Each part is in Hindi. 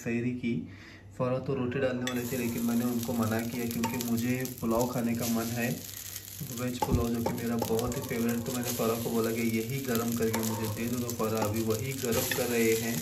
सहरी की। फ़ौरा तो रोटी डालने वाले थे लेकिन मैंने उनको मना किया क्योंकि मुझे पुलाव खाने का मन है, वेज पुलाव जो कि मेरा बहुत ही फेवरेट। तो मैंने फ़ौरा को बोला कि यही गर्म करके मुझे दे दो, तो फ़ौरा अभी वही गर्म कर रहे हैं।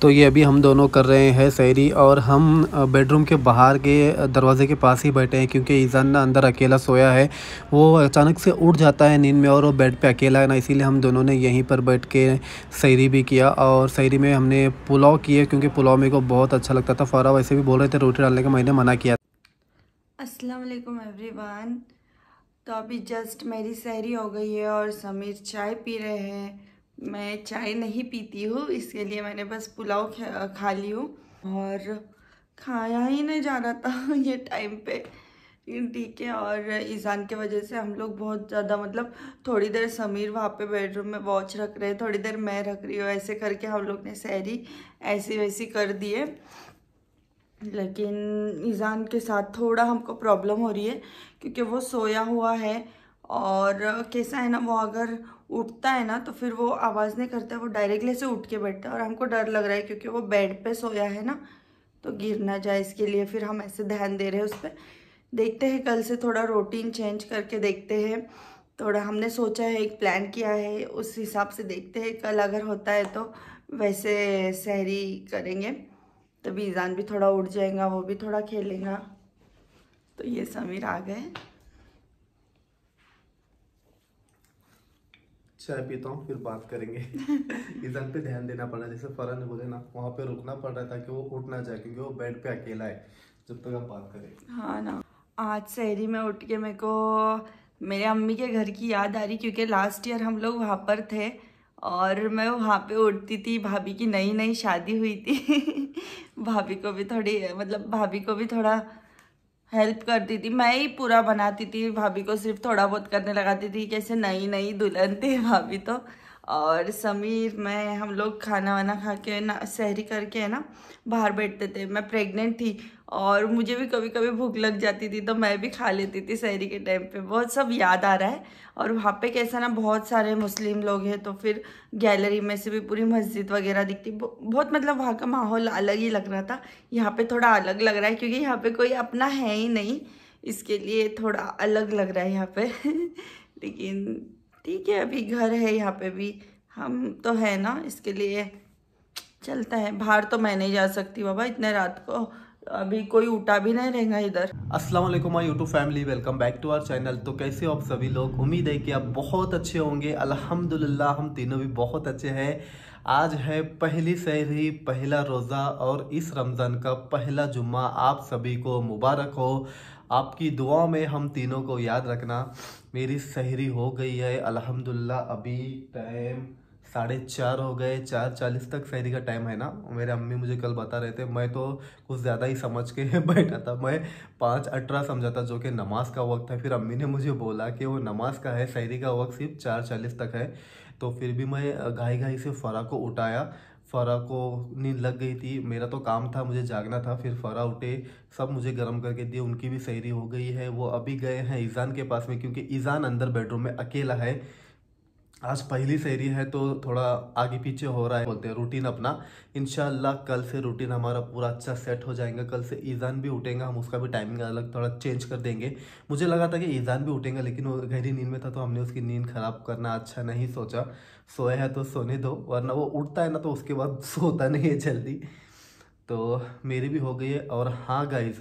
तो ये अभी हम दोनों कर रहे हैं सहरी और हम बेडरूम के बाहर के दरवाज़े के पास ही बैठे हैं क्योंकि ईज़ान ना अंदर अकेला सोया है। वो अचानक से उठ जाता है नींद में और वो बेड पे अकेला है ना, इसीलिए हम दोनों ने यहीं पर बैठ के सहरी भी किया। और सहरी में हमने पुलाव किए क्योंकि पुलाव मेरे को बहुत अच्छा लगता था। फ़ौरा वैसे भी बोल रहे थे रोटी डालने का, मैंने मना किया। अस्सलाम वालेकुम एवरीवन। तो अभी जस्ट मेरी सहरी हो गई है और समीर चाय पी रहे हैं। मैं चाय नहीं पीती हूँ, इसके लिए मैंने बस पुलाव खा ली हूँ और खाया ही नहीं जा रहा था ये टाइम पे। ठीक है। और ईज़ान के वजह से हम लोग बहुत ज़्यादा मतलब थोड़ी देर समीर वहाँ पे बेडरूम में वॉच रख रहे हैं, थोड़ी देर मैं रख रही हूँ, ऐसे करके हम लोग ने सहरी ऐसी वैसी कर दी है। लेकिन ईज़ान के साथ थोड़ा हमको प्रॉब्लम हो रही है क्योंकि वो सोया हुआ है और कैसा है ना, वो अगर उठता है ना तो फिर वो आवाज़ नहीं करता, वो डायरेक्टली से उठ के बैठता है और हमको डर लग रहा है क्योंकि वो बेड पे सोया है ना, तो गिर ना जाए इसके लिए फिर हम ऐसे ध्यान दे रहे हैं उस पर। देखते हैं कल से थोड़ा रूटीन चेंज करके देखते हैं। थोड़ा हमने सोचा है, एक प्लान किया है, उस हिसाब से देखते हैं कल अगर होता है तो वैसे सहरी करेंगे। तभी ईज़ान भी थोड़ा उठ जाएगा, वो भी थोड़ा खेलेगा। तो ये समीर आ गए, चाय पीता हूँ फिर बात करेंगे। ईज़ान पे ध्यान देना पड़ा, जैसे फ़ौरा ने बोले ना, वहाँ पे रुकना पड़ रहा था कि वो उठ ना जाए क्योंकि वो बेड पे अकेला है जब तक आप बात करें। हाँ ना। आज सहरी में उठ के मेरे को मेरे अम्मी के घर की याद आ रही क्योंकि लास्ट ईयर हम लोग वहाँ पर थे और मैं वहाँ पे उठती थी। भाभी की नई नई शादी हुई थी भाभी को भी थोड़ी मतलब भाभी को भी थोड़ा हेल्प करती थी, मैं ही पूरा बनाती थी, भाभी को सिर्फ थोड़ा बहुत करने लगाती थी। कैसे नई नई दुल्हन थी भाभी तो। और समीर मैं हम लोग खाना वाना खा के ना सहरी करके है ना बाहर बैठते थे। मैं प्रेग्नेंट थी और मुझे भी कभी कभी भूख लग जाती थी तो मैं भी खा लेती थी सहरी के टाइम पे। बहुत सब याद आ रहा है। और वहाँ पे कैसा ना बहुत सारे मुस्लिम लोग हैं तो फिर गैलरी में से भी पूरी मस्जिद वगैरह दिखती, बहुत मतलब वहाँ का माहौल अलग ही लग रहा था। यहाँ पे थोड़ा अलग लग रहा है क्योंकि यहाँ पे कोई अपना है ही नहीं, इसके लिए थोड़ा अलग लग रहा है यहाँ पे लेकिन ठीक है, अभी घर है यहाँ पे भी, हम तो है ना, इसके लिए चलता है। बाहर तो मैं नहीं जा सकती बाबा इतने रात को, अभी कोई उठा भी नहीं रहेगा इधर। अस्सलाम वालेकुम my YouTube family, welcome back to our channel. तो कैसे हो आप सभी लोग? उम्मीद है कि आप बहुत अच्छे होंगे। अल्हम्दुलिल्लाह हम तीनों भी बहुत अच्छे हैं। आज है पहली सहरी, पहला रोज़ा और इस रमज़ान का पहला जुम्मा आप सभी को मुबारक हो। आपकी दुआ में हम तीनों को याद रखना। मेरी सहरी हो गई है अल्हम्दुलिल्लाह। अभी टाइम 4:30 हो गए, 4:40 तक सहरी का टाइम है ना। मेरे अम्मी मुझे कल बता रहे थे, मैं तो कुछ ज़्यादा ही समझ के बैठा था। मैं 5:18 समझा था जो कि नमाज का वक्त है। फिर अम्मी ने मुझे बोला कि वो नमाज का है, सहरी का वक्त सिर्फ 4:40 तक है। तो फिर भी मैं घाई घाई से फ़ौरा को उठाया। फ़ौरा को नींद लग गई थी, मेरा तो काम था, मुझे जागना था। फिर फ़ौरा उठे, सब मुझे गर्म करके दिए, उनकी भी सहरी हो गई है। वो अभी गए हैं ईज़ान के पास में क्योंकि ईज़ान अंदर बेडरूम में अकेला है। आज पहली सहरी है तो थोड़ा आगे पीछे हो रहा है, बोलते हैं रूटीन अपना। इंशाल्लाह कल से रूटीन हमारा पूरा अच्छा सेट हो जाएगा। कल से ईज़ान भी उठेगा, हम उसका भी टाइमिंग अलग थोड़ा चेंज कर देंगे। मुझे लगा था कि ईज़ान भी उठेगा लेकिन वो गहरी नींद में था तो हमने उसकी नींद ख़राब करना अच्छा नहीं सोचा। सोया है तो सोने दो, वरना वो उठता है ना तो उसके बाद सोता नहीं है जल्दी। तो मेरी भी हो गई है। और हाँ गाइज़,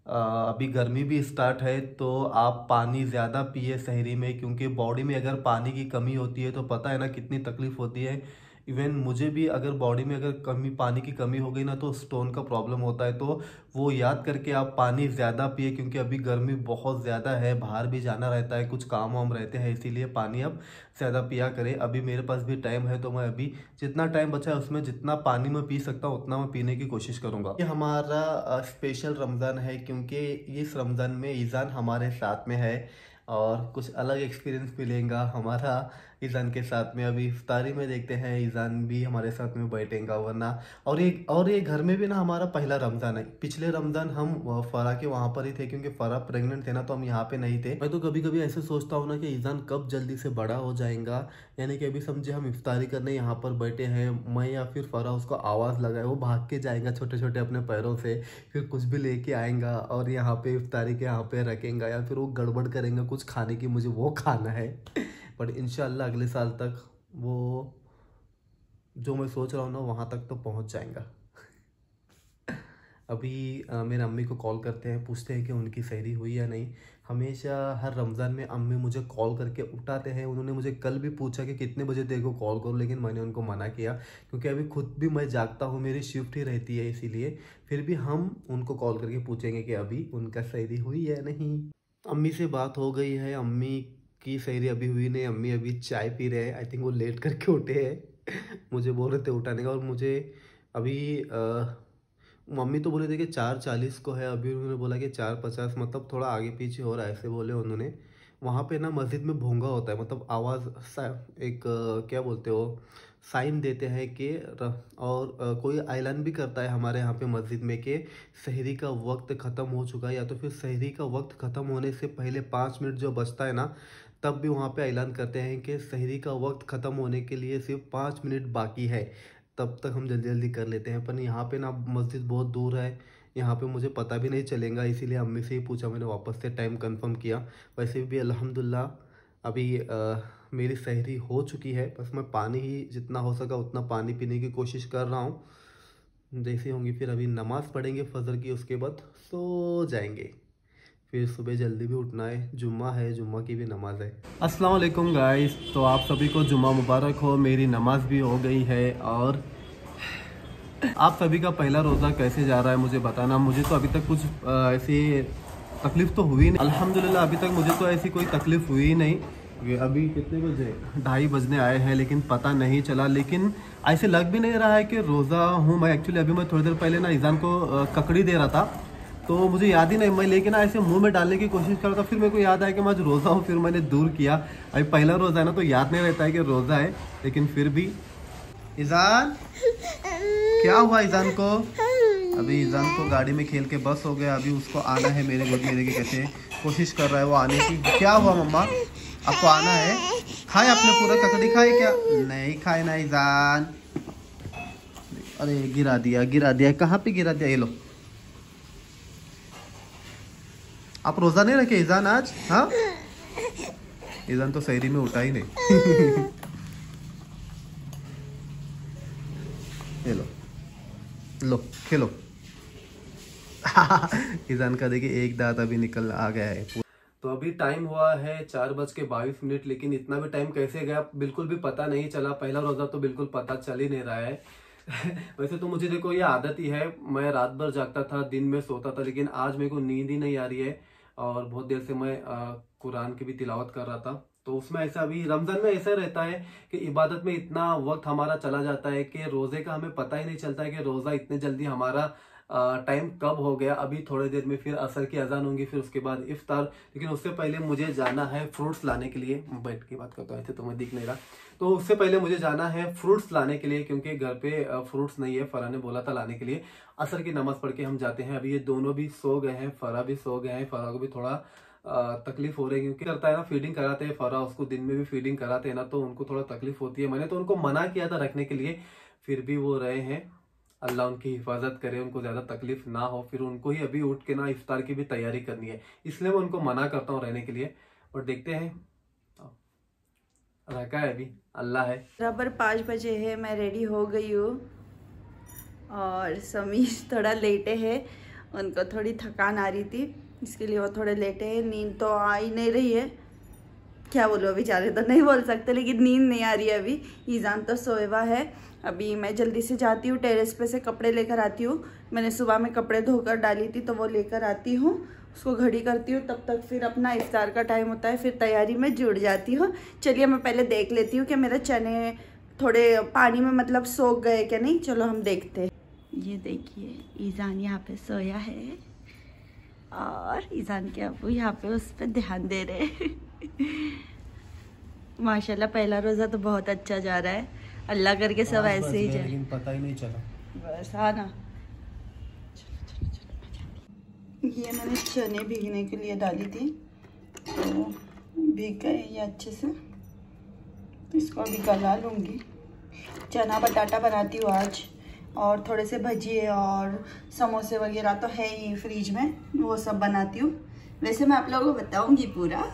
अभी गर्मी भी स्टार्ट है तो आप पानी ज़्यादा पिए सहरी में, क्योंकि बॉडी में अगर पानी की कमी होती है तो पता है ना कितनी तकलीफ़ होती है। इवन मुझे भी अगर बॉडी में अगर पानी की कमी हो गई ना तो स्टोन का प्रॉब्लम होता है। तो वो याद करके आप पानी ज़्यादा पिए क्योंकि अभी गर्मी बहुत ज़्यादा है, बाहर भी जाना रहता है, कुछ काम वाम रहते हैं, इसीलिए पानी अब ज़्यादा पिया करें। अभी मेरे पास भी टाइम है तो मैं अभी जितना टाइम बचा है उसमें जितना पानी मैं पी सकता हूँ उतना मैं पीने की कोशिश करूँगा। ये हमारा स्पेशल रमज़ान है क्योंकि इस रमज़ान में ईज़ान हमारे साथ में है। और कुछ अलग एक्सपीरियंस मिलेगा हमारा ईजान के साथ में। अभी इफ्तारी में देखते हैं ईजान भी हमारे साथ में बैठेगा, वरना और ये घर में भी ना हमारा पहला रमज़ान है। पिछले रमज़ान हम फ़रा के वहाँ पर ही थे, क्योंकि फ़रा प्रेग्नेंट थे ना, तो हम यहाँ पे नहीं थे। मैं तो कभी कभी ऐसे सोचता हूँ ना कि ईजान कब जल्दी से बड़ा हो जाएगा, यानी कि अभी समझे हम इफ्तारी करने यहाँ पर बैठे हैं, मैं या फिर फ़रा उसको आवाज़ लगाए, वो भाग के जाएगा छोटे छोटे अपने पैरों से, फिर कुछ भी लेके आएगा और यहाँ पे इफ्तारी के यहाँ पे रखेंगे, या फिर वो गड़बड़ करेंगे कुछ खाने की, मुझे वो खाना है। बट इंशाल्लाह अगले साल तक वो जो मैं सोच रहा हूँ ना वहाँ तक तो पहुँच जाएगा। अभी मेरे अम्मी को कॉल करते हैं, पूछते हैं कि उनकी सहरी हुई या नहीं। हमेशा हर रमज़ान में अम्मी मुझे कॉल करके उठाते हैं। उन्होंने मुझे कल भी पूछा कि कितने बजे तेरे को कॉल करूँ, लेकिन मैंने उनको मना किया, क्योंकि अभी खुद भी मैं जागता हूँ, मेरी शिफ्ट ही रहती है, इसीलिए फिर भी हम उनको कॉल करके पूछेंगे कि अभी उनका सहरी हुई है नहीं। अम्मी से बात हो गई है, अम्मी की सहरी अभी हुई नहीं, अम्मी अभी चाय पी रहे हैं। आई थिंक वो लेट करके उठे हैं। मुझे बोल रहे थे उठाने का, और मुझे अभी मम्मी तो बोले थे कि 4:40 को है, अभी उन्होंने बोला कि 4:50, मतलब थोड़ा आगे पीछे हो रहा है, ऐसे बोले उन्होंने। वहाँ पे ना मस्जिद में भोंगा होता है, मतलब आवाज़ एक क्या बोलते हो, साइन देते हैं कि और कोई ऐलान भी करता है हमारे यहाँ पे मस्जिद में कि सहरी का वक्त ख़त्म हो चुका है, या तो फिर सहरी का वक्त ख़त्म होने से पहले 5 मिनट जो बचता है ना, तब भी वहाँ पे ऐलान करते हैं कि सहरी का वक्त ख़त्म होने के लिए सिर्फ 5 मिनट बाकी है, तब तक हम जल्दी जल्दी कर लेते हैं। पर यहाँ पे ना मस्जिद बहुत दूर है, यहाँ पे मुझे पता भी नहीं चलेगा, इसीलिए अम्मी से ही पूछा मैंने, वापस से टाइम कंफर्म किया। वैसे भी अल्हम्दुलिल्लाह अभी मेरी सहरी हो चुकी है, बस मैं पानी ही जितना हो सका उतना पानी पीने की कोशिश कर रहा हूँ। जैसे होंगी फिर अभी नमाज़ पढ़ेंगे फजर की, उसके बाद सो जाएंगे, फिर सुबह जल्दी भी उठना है, जुम्मा है, जुम्मा की भी नमाज है। अस्सलाम वालेकुम गाइस, तो आप सभी को जुम्मा मुबारक हो। मेरी नमाज भी हो गई है, और आप सभी का पहला रोज़ा कैसे जा रहा है मुझे बताना। मुझे तो अभी तक कुछ ऐसी तकलीफ़ तो हुई नहीं, अल्हम्दुलिल्लाह अभी तक मुझे तो ऐसी कोई तकलीफ़ हुई ही नहीं। अभी कितने बजे, 2:30 बजने आए हैं, लेकिन पता नहीं चला। लेकिन ऐसे लग भी नहीं रहा है कि रोज़ा हूँ मैं। एक्चुअली अभी मैं थोड़ी देर पहले ना ईजान को ककड़ी दे रहा था, तो मुझे याद ही नहीं, मैं लेकिन ऐसे मुंह में डालने की कोशिश कर रहा था, फिर मेरे को याद आया कि मैं आज रोज़ा हूँ, फिर मैंने दूर किया। अभी पहला रोज़ा है ना, तो याद नहीं रहता है कि रोज़ा है, लेकिन फिर भी। ईजान क्या हुआ ईजान को? अभी ईजान को गाड़ी में खेल के बस हो गया, अभी उसको आना है मेरे गोद में, देखिए कैसे कोशिश कर रहा है वो आने की। क्या हुआ मम्मा, आपको आना है? खाए आपने पूरा ककड़ी खाए क्या? नहीं खाए ना ईजान। अरे गिरा दिया, कहाँ पे गिरा दिया? ये लो, आप रोज़ा नहीं रखे ईजान आज? हाँ, ईजान तो सहरी में उठा ही नहीं। ये लो खेलो। ईजान का देखिए एक दांत अभी निकल आ गया है। तो अभी टाइम हुआ है 4:22, लेकिन इतना भी टाइम कैसे गया बिल्कुल भी पता नहीं चला। पहला रोज़ा तो बिल्कुल पता चल ही नहीं रहा है। वैसे तो मुझे देखो ये आदत ही है, मैं रात भर जागता था, दिन में सोता था, लेकिन आज मेरे को नींद ही नहीं आ रही है, और बहुत देर से मैं कुरान की भी तिलावत कर रहा था। तो उसमें ऐसा, अभी रमज़ान में ऐसा रहता है कि इबादत में इतना वक्त हमारा चला जाता है कि रोज़े का हमें पता ही नहीं चलता है कि रोज़ा इतने जल्दी हमारा टाइम कब हो गया। अभी थोड़ी देर में फिर असर की अजान होंगी, फिर उसके बाद इफ्तार, लेकिन उससे पहले मुझे जाना है फ्रूट्स लाने के लिए। बैठ के बात करता हूँ, ऐसे तो मैं दिख नहीं रहा, तो उससे पहले मुझे जाना है फ्रूट्स लाने के लिए, क्योंकि घर पे फ्रूट्स नहीं है। फरा ने बोला था लाने के लिए। असर की नमाज पढ़ के हम जाते हैं। अभी ये दोनों भी सो गए हैं, फरा भी सो गए हैं। फरा को भी थोड़ा तकलीफ हो रही है, क्योंकि करता है ना, फीडिंग कराते हैं फरा, उसको दिन में भी फीडिंग कराते हैं ना, तो उनको थोड़ा तकलीफ होती है। मैंने तो उनको मना किया था रखने के लिए, फिर भी वो रहे हैं। अल्लाह उनकी हिफाजत करे, उनको ज़्यादा तकलीफ ना हो। फिर उनको ही अभी उठ के ना इफ्तार की भी तैयारी करनी है, इसलिए मैं उनको मना करता हूँ रहने के लिए। और देखते हैं, रखा है अभी, अल्लाह है। बराबर 5 बजे है, मैं रेडी हो गई हूँ, और समीर थोड़ा लेटे है, उनको थोड़ी थकान आ रही थी, इसके लिए वो थोड़े लेटे हैं। नींद तो आ ही नहीं रही है, क्या बोलूँ, अभी ज़्यादा तो नहीं बोल सकते, लेकिन नींद नहीं आ रही है अभी। ईजान तो सोएवा है। अभी मैं जल्दी से जाती हूँ, टेरेस पे से कपड़े लेकर आती हूँ। मैंने सुबह में कपड़े धोकर डाली थी, तो वो लेकर आती हूँ, उसको घड़ी करती हूँ। तब तक फिर अपना इफ्तार का टाइम होता है, फिर तैयारी में जुड़ जाती हूँ। चलिए मैं पहले देख लेती हूँ कि मेरे चने थोड़े पानी में मतलब सोख गए क्या नहीं। चलो हम देखते हैं। ये देखिए ईजान यहाँ पे सोया है, और ईजान के अबू यहाँ पे उस पर ध्यान दे रहे हैं। माशाल्लाह पहला रोज़ा तो बहुत अच्छा जा रहा है, अल्लाह करके सब ऐसे ही जाए। लेकिन पता ही नहीं चला। बस हाँ ना। ये मैंने चने भीगने के लिए डाली थी, तो भीग गए ये अच्छे से, तो इसको अभी गला लूँगी। चना बटाटा बनाती हूँ आज, और थोड़े से भजिए और समोसे वगैरह तो है ही फ्रिज में, वो सब बनाती हूँ। वैसे मैं आप लोगों को बताऊँगी पूरा।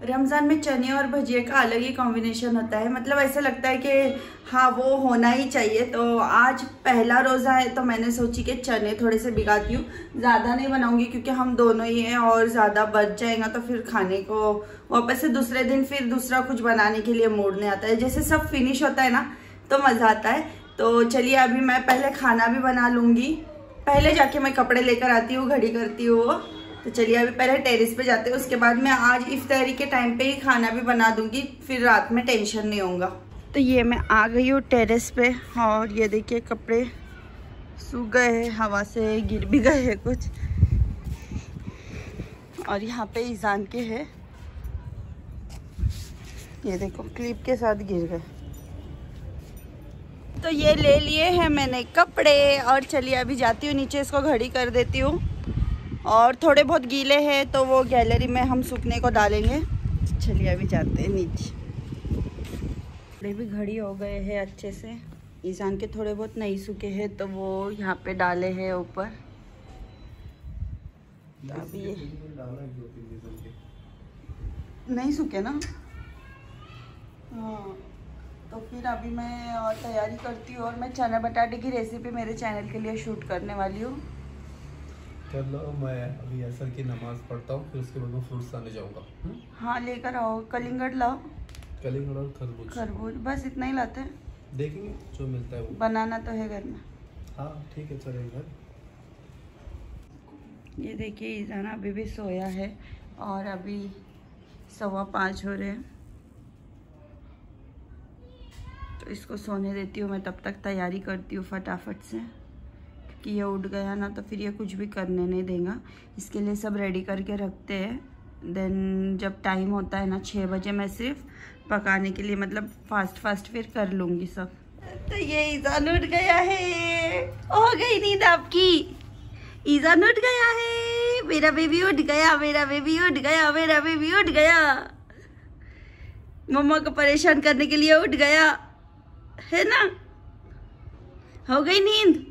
रमज़ान में चने और भजिए का अलग ही कॉम्बिनेशन होता है, मतलब ऐसा लगता है कि हाँ वो होना ही चाहिए। तो आज पहला रोज़ा है तो मैंने सोची कि चने थोड़े से भिगाती हूँ, ज़्यादा नहीं बनाऊंगी क्योंकि हम दोनों ही हैं, और ज़्यादा बच जाएगा तो फिर खाने को वापस से दूसरे दिन फिर दूसरा कुछ बनाने के लिए मूड नहीं आता है। जैसे सब फिनिश होता है ना तो मज़ा आता है। तो चलिए अभी मैं पहले खाना भी बना लूँगी, पहले जाके मैं कपड़े लेकर आती हूँ, घड़ी करती हूँ वो। तो चलिए अभी पहले टेरेस पे जाते हैं, उसके बाद मैं आज इफ्तारी के टाइम पे ही खाना भी बना दूंगी, फिर रात में टेंशन नहीं होगा। तो ये मैं आ गई हूँ टेरेस पे, और ये देखिए कपड़े सूख गए हैं, हवा से गिर भी गए हैं कुछ, और यहाँ पे ईजान के है, ये देखो क्लिप के साथ गिर गए। तो ये ले लिए हैं मैंने कपड़े, और चलिए अभी जाती हूँ नीचे, इसको घड़ी कर देती हूँ। और थोड़े बहुत गीले हैं तो वो गैलरी में हम सूखने को डालेंगे। चलिए अभी जाते हैं नीचे। कपड़े भी घड़ी हो गए हैं अच्छे से, ईजान के थोड़े बहुत नहीं सूखे हैं तो वो यहाँ पे डाले हैं ऊपर। अभी ये नहीं सूखे ना, हाँ। तो फिर अभी मैं तैयारी करती हूँ, और मैं चना बटाटे की रेसिपी मेरे चैनल के लिए शूट करने वाली हूँ। चलो मैं अभी असर की नमाज पढ़ता हूँ, फिर उसके बाद मैं फ्रूट्स लाने जाऊँगा। हाँ लेकर आओ, कलिंगड़ लाओ। कलिंगड़ और खरबूज। खरबूज बस इतना ही लाते हैं, देखेंगे जो मिलता है वो। बनाना तो है घर में। हाँ ठीक है चलेगा। ये देखिए ईजान अभी भी सोया है, और अभी 5:15 हो रहे हैं, तो इसको सोने देती हूँ मैं, तब तक तैयारी करती हूँ फटाफट से, कि ये उठ गया ना तो फिर ये कुछ भी करने नहीं देगा। इसके लिए सब रेडी करके रखते हैं, देन जब टाइम होता है ना 6 बजे, मैं सिर्फ पकाने के लिए मतलब फास्ट फिर कर लूँगी सब। तो ये ईजान उठ गया है, हो गई नींद आपकी? ईजान उठ गया है, मेरा बेबी उठ गया, मेरा बेबी उठ गया, मेरा बेबी उठ गया, मम्मा को परेशान करने के लिए उठ गया है ना। हो गई नींद?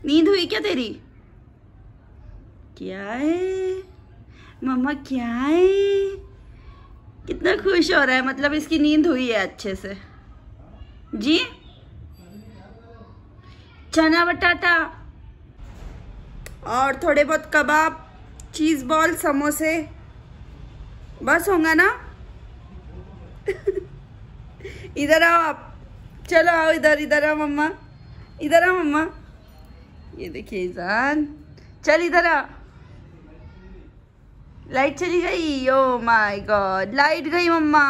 नींद हुई क्या तेरी? क्या है मम्मा, क्या है? कितना खुश हो रहा है, मतलब इसकी नींद हुई है अच्छे से जी। चना बटाटा और थोड़े बहुत कबाब, चीज बॉल, समोसे, बस होगा ना। इधर आओ आप, चलो आओ इधर, इधर आओ मम्मा, इधर आओ मम्मा। ये देखिए ईजान, चल इधर आ। लाइट चली गई, ओ माय गॉड, लाइट गई मम्मा।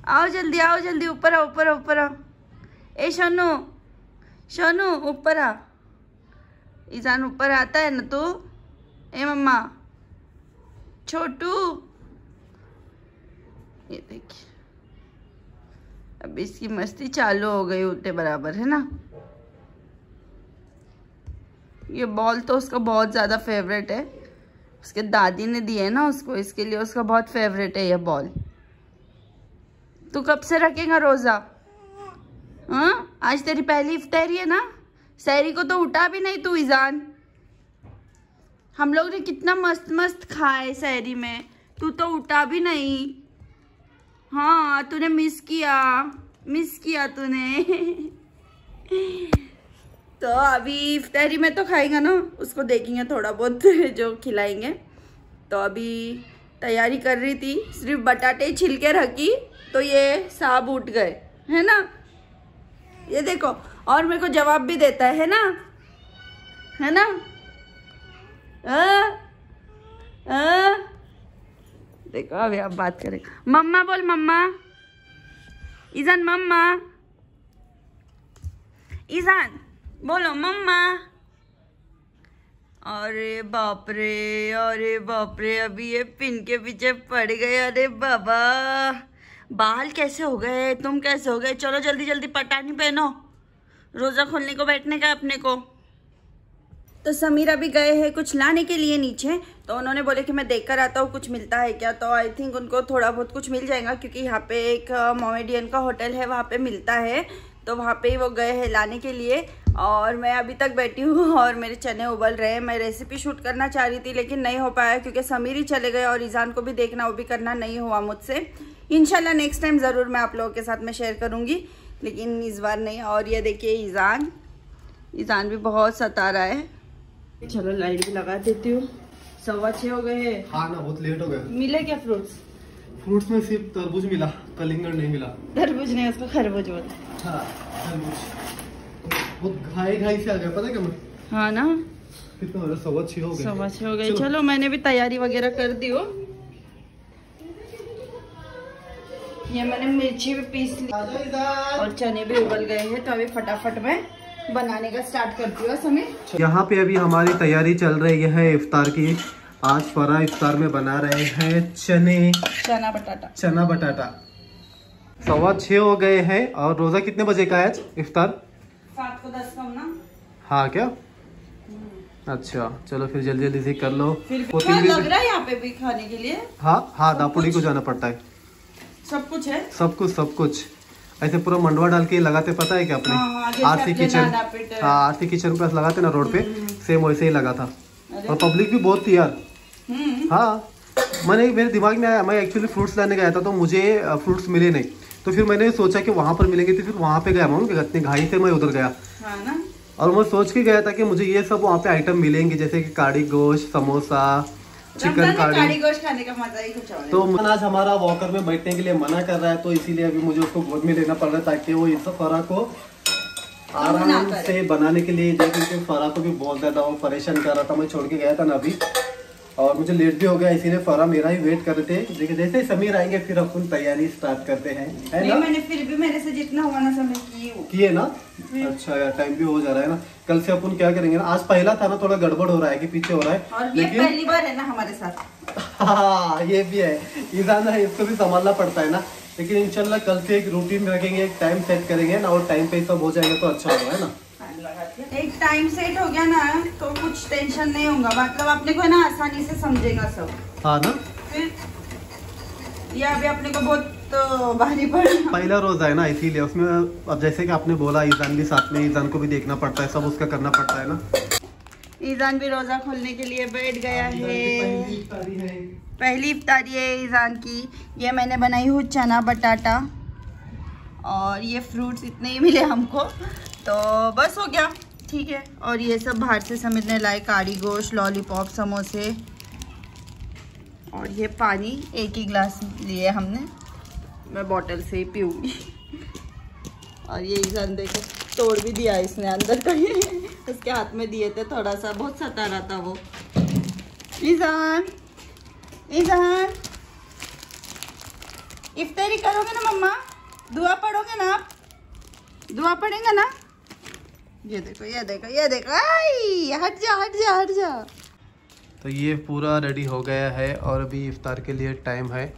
आओ जल्दी, आओ जल्दी, ऊपर आओ, ऊपर आओ, ऊपर आओ। ए सोनू, सोनू ऊपर आ। ईजान ऊपर आता है ना तू? ए मम्मा, छोटू, ये देखिए अब इसकी मस्ती चालू हो गई उल्टे बराबर, है ना। ये बॉल तो उसका बहुत ज़्यादा फेवरेट है, उसके दादी ने दिए ना उसको, इसके लिए उसका बहुत फेवरेट है ये बॉल। तू कब से रखेगा रोज़ा? हाँ आज तेरी पहली इफ्तारी है ना, सहरी को तो उठा भी नहीं तू ईजान। हम लोग ने कितना मस्त मस्त खाए सहरी में, तू तो उठा भी नहीं। हाँ तूने मिस किया तूने। तो अभी इफ्तारी में तो खाएगा ना, उसको देखेंगे थोड़ा बहुत जो खिलाएंगे। तो अभी तैयारी कर रही थी, सिर्फ बटाटे छिलके रखी तो ये साहब उठ गए, है ना। ये देखो, और मेरे को जवाब भी देता है ना, है ना। देखो अभी आप बात करें, मम्मा बोल, मम्मा। ईजान मम्मा, ईजान बोलो मम्मा। अरे बाप रे, अरे बाप रे, अभी ये पिन के पीछे पड़ गए। अरे बाबा, बाल कैसे हो गए, तुम कैसे हो गए? चलो जल्दी जल्दी पटानी पहनो, रोजा खोलने को बैठने का अपने को। तो समीर अभी गए हैं कुछ लाने के लिए नीचे, तो उन्होंने बोले कि मैं देख कर आता हूँ कुछ मिलता है क्या। तो आई थिंक उनको थोड़ा बहुत कुछ मिल जाएगा, क्योंकि यहाँ पे एक मोमेडियन का होटल है, वहाँ पे मिलता है। तो वहाँ पे ही वो गए हैं लाने के लिए। और मैं अभी तक बैठी हूँ और मेरे चने उबल रहे हैं। मैं रेसिपी शूट करना चाह रही थी लेकिन नहीं हो पाया, क्योंकि समीर ही चले गए और ईजान को भी देखना, वो भी करना नहीं हुआ मुझसे। इंशाल्लाह नेक्स्ट टाइम ज़रूर मैं आप लोगों के साथ में शेयर करूँगी, लेकिन इस बार नहीं। और ये देखिए ईजान भी बहुत सता रहा है। चलो लाइट भी लगा देती हूँ। 6:15 हो गए हैं। हाँ ना, बहुत लेट हो गया। मिले क्या फ्रूट्स में सिर्फ तरबूज मिला, कलिंगड़ नहीं मिला। तरबूज नहीं, उसको खरबूज बोलते। हाँ, बहुत घाई से आ गया, पता है क्या मैं? हाँ ना, कितना हो गया? 6:15 हो गए। 6:15 हो गए। चलो मैंने भी तैयारी वगैरह कर दी हो। ये मैंने मिर्ची भी पीस ली और चने भी उबल गए हैं। तो अभी फटाफट में बनाने का स्टार्ट करती हूँ समीर। यहाँ पे अभी हमारी तैयारी चल रही है इफ्तार की। आज फरा इफ्तार में बना रहे हैं चना बटाटा। 6:15 हो गए हैं। और रोजा कितने बजे का है आज इफ्तार? 7 को 10 कम ना। हाँ क्या? अच्छा चलो फिर जल्दी जल्दी से कर लो। फिर लग रहा है यहाँ पे भी खाने के लिए। हाँ दापुड़ी को जाना पड़ता है। सब कुछ है, सब कुछ ऐसे पूरा मंडवा डाल के लगाते, पता है क्या अपने? आरती किचन, हाँ आरती किचन प्लस लगाते ना रोड पे, सेम वैसे ही लगा था। और पब्लिक भी बहुत थी यार। हाँ, मेरे दिमाग में आया, मैं एक्चुअली फ्रूट्स लाने गया था तो मुझे फ्रूट्स मिले नहीं, तो फिर मैंने सोचा कि वहाँ पर मिलेंगे, तो फिर वहाँ पे गया। मैं इतनी घाई से मैं उधर गया। हाँ ना? और मैं सोच के गया था कि मुझे ये सब वहाँ पे आइटम मिलेंगे, जैसे कि काड़ी गोश्त, समोसा, चिकन काड़ी गोश्त खाने का मजा ही कुछ और है। तो आज हमारा वॉकर में बैठने के लिए मना कर रहा है, तो इसीलिए अभी मुझे उसको गोद में लेना पड़ रहा है, ताकि वो इस फरा को आराम से बनाने के लिए जाए, क्योंकि फरा को भी बहुत ज्यादा वो परेशान कर रहा था। मैं छोड़ के गया था ना अभी, और मुझे लेट भी हो गया, इसीलिए फरा मेरा ही वेट कर रहे थे। देखिए जैसे समीर आएंगे फिर अपन तैयारी स्टार्ट करते हैं, है ना? मैंने फिर भी मेरे से जितना हुआ ना समय किए ना। अच्छा यार, टाइम भी हो जा रहा है ना। कल से अपन क्या करेंगे ना, आज पहला था ना, थोड़ा गड़बड़ हो रहा है कि पीछे हो रहा है, और ये पहली बार है ना हमारे साथ। हाँ ये भी है, ईजान है, इसको भी संभालना पड़ता है ना। लेकिन इंशाल्लाह कल से एक रूटीन रखेंगे, एक टाइम सेट करेंगे ना, और टाइम पे सब हो जाएगा तो अच्छा होगा, है ना? एक टाइम सेट हो गया ना तो कुछ टेंशन नहीं होगा, मतलब अपने को ना आसानी से समझेगा सब। हाँ ना? फिर ये अभी अपने को बहुत भारी पड़ा, पहला रोजा है ना, इसीलिए उसमें अब जैसे कि आपने बोला ईजान भी साथ में, ईजान को भी देखना पड़ता है, सब उसका करना पड़ता है ना। ईजान भी रोजा खोलने के लिए बैठ गया है। पहली इफ्तारी है ईजान की। ये मैंने बनाई हूँ चना बटाटा, और ये फ्रूट्स इतने ही मिले हमको, तो बस हो गया, ठीक है। और ये सब बाहर से समीर ने लाए, काड़ी गोश्त, लॉलीपॉप, समोसे, और ये पानी 1 ही गिलास लिए हमने, मैं बॉटल से ही पीऊँगी। और ये ईजान देखो तोड़ भी दिया इसने अंदर कहीं, उसके हाथ में दिए थे, थोड़ा सा बहुत सता रहा था वो। ईजान इफ्तारी करोगे ना मम्मा? दुआ पढ़ोगे ना आप? दुआ पढ़ेंगे ना? ये देखो आई, हट जा। तो ये पूरा रेडी हो गया है और अभी इफ्तार के लिए टाइम है।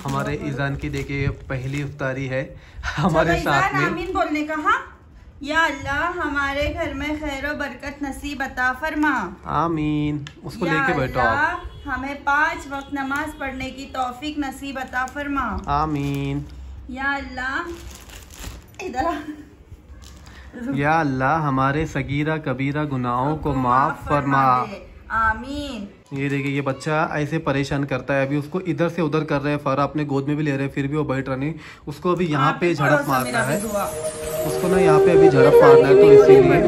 हमारे ईजान की देखिए पहली इफ्तारी है हमारे साथ में। आमीन बोलने का। हाँ, या अल्लाह हमारे घर में खैर और बरकत नसीब अता फरमा। आमीन। उसको लेके बैठो आप। हमें 5 वक्त नमाज पढ़ने की तौफीक नसीब अता फरमा। आमीन। या अल्लाह इधर या अल्लाह हमारे सगीरा कबीरा गुनाहों को माफ फरमा। आमीन। ये देखिए ये बच्चा ऐसे परेशान करता है, अभी उसको इधर से उधर कर रहे हैं, फरा अपने गोद में भी ले रहे हैं, फिर भी वो बैठ रहा नहीं। उसको अभी यहाँ पे झड़प मारना है, उसको ना यहाँ पे अभी झड़प मारना है, तो इसीलिए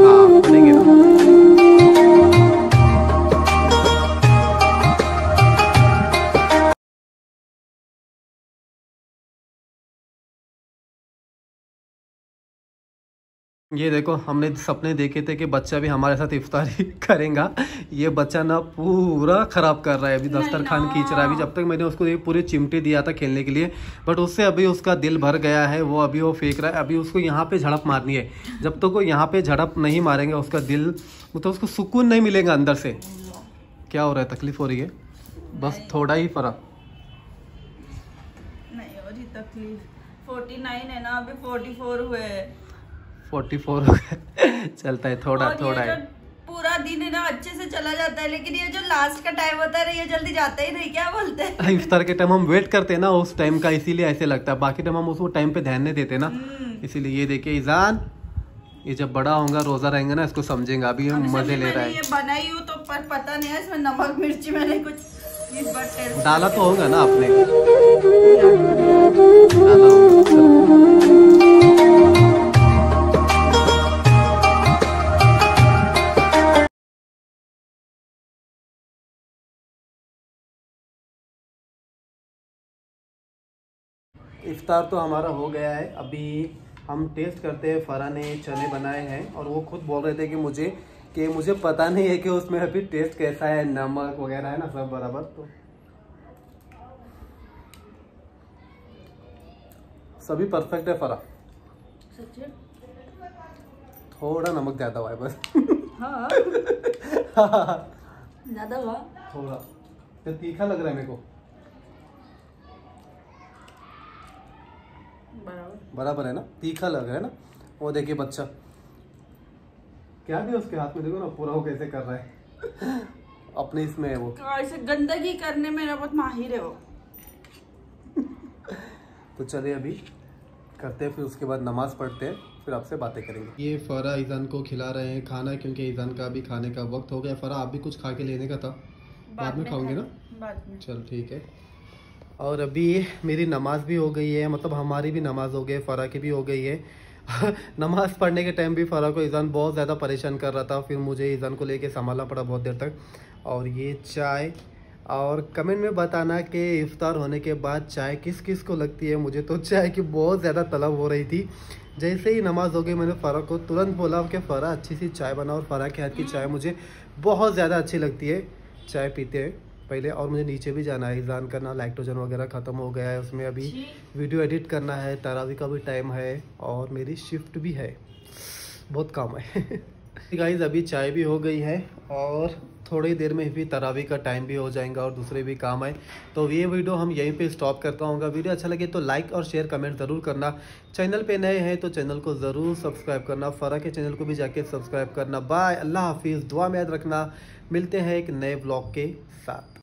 हाँ पढ़ेंगे ना। ये देखो, हमने सपने देखे थे कि बच्चा भी हमारे साथ इफ्तारी करेगा। ये बच्चा ना पूरा ख़राब कर रहा है, अभी दस्तरखान खींच रहा है। अभी जब तक मैंने उसको ये पूरी चिमटे दिया था खेलने के लिए, बट उससे अभी उसका दिल भर गया है। वो अभी वो फेंक रहा है। अभी उसको यहाँ पे झड़प मारनी है। जब तक वो यहाँ पे झड़प नहीं मारेंगे उसका दिल, मतलब उसको सुकून नहीं मिलेगा अंदर से। क्या हो रहा है? तकलीफ हो रही है? बस थोड़ा ही फर्क नहीं हो रही तकलीफ। 49 है ना, अभी 44 हुए। 44 हो गए। चलता है, थोड़ा थोड़ा है। पूरा दिन है ना अच्छे से चला जाता है, लेकिन ये जो लास्ट का टाइम होता है ना, ये जल्दी जाता ही नहीं। क्या बोलते हैं? इफ्तार के टाइम हम वेट करते हैं ना उस टाइम का, इसीलिए ऐसे लगता है। बाकी टाइम हम उसको टाइम पे ध्यान नहीं देते ना, इसीलिए। ये देखिए ईजान, ये जब बड़ा होगा, रोजा रहेंगे ना, इसको समझेंगा। अभी हम मजे ले रहा है। ये बनाई हूँ तो पर पता नहीं है इसमें नमक मिर्ची मैंने कुछ इस बार टेस्ट डाला तो होगा ना आपने? इफ्तार तो हमारा हो गया है। अभी हम टेस्ट करते हैं। फरा ने चने बनाए हैं और वो खुद बोल रहे थे कि मुझे पता नहीं है कि उसमें अभी टेस्ट कैसा है, नमक वगैरह है ना सब बराबर। तो सभी परफेक्ट है फरा। थोड़ा नमक ज्यादा हुआ है बस। हाँ ज्यादा हुआ थोड़ा, तो तीखा लग रहा है मेरे को। बराबर है ना? तीखा लग रहा है ना? वो देखिए बच्चा क्या भी उसके हाथ में, देखो ना पूरा वो कैसे कर रहा है। अपने इसमें है वो, ऐसे गंदगी करने में बहुत माहिर है वो। तो चलिए अभी करते हैं, फिर उसके बाद नमाज पढ़ते हैं, फिर आपसे बातें करेंगे। ये फरा ईजान को खिला रहे हैं खाना, क्योंकि ईजान का भी खाने का वक्त हो गया। फरा आप भी कुछ खा के लेने का था, बाद में खाओगे ना? बाद में। चल ठीक है। और अभी मेरी नमाज भी हो गई है, मतलब हमारी भी नमाज हो गई, फरा की भी हो गई है। नमाज पढ़ने के टाइम भी फरा को ईजान बहुत ज़्यादा परेशान कर रहा था, फिर मुझे ईजान को लेके संभालना पड़ा बहुत देर तक। और ये चाय, और कमेंट में बताना कि इफ्तार होने के बाद चाय किस किस को लगती है। मुझे तो चाय की बहुत ज़्यादा तलब हो रही थी। जैसे ही नमाज हो गई, मैंने फ़रा को तुरंत बोला कि फ़रा अच्छी सी चाय बनाओ। और फ़रा के हाथ की चाय मुझे बहुत ज़्यादा अच्छी लगती है। चाय पीते हैं पहले। और मुझे नीचे भी जाना है, ईजान करना, लैक्टोजन वगैरह ख़त्म हो गया है उसमें। अभी वीडियो एडिट करना है, तरावी का भी टाइम है और मेरी शिफ्ट भी है, बहुत काम है। गाइस अभी चाय भी हो गई है और थोड़ी देर में भी तरावी का टाइम भी हो जाएगा और दूसरे भी काम है। तो ये वीडियो हम यहीं पे स्टॉप करता हूँ। वीडियो अच्छा लगे तो लाइक और शेयर कमेंट ज़रूर करना। चैनल पे नए हैं तो चैनल को ज़रूर सब्सक्राइब करना। फरा के चैनल को भी जाके सब्सक्राइब करना। बाय, अल्लाह हाफिज़। दुआ में याद रखना। मिलते हैं एक नए ब्लॉग के साथ।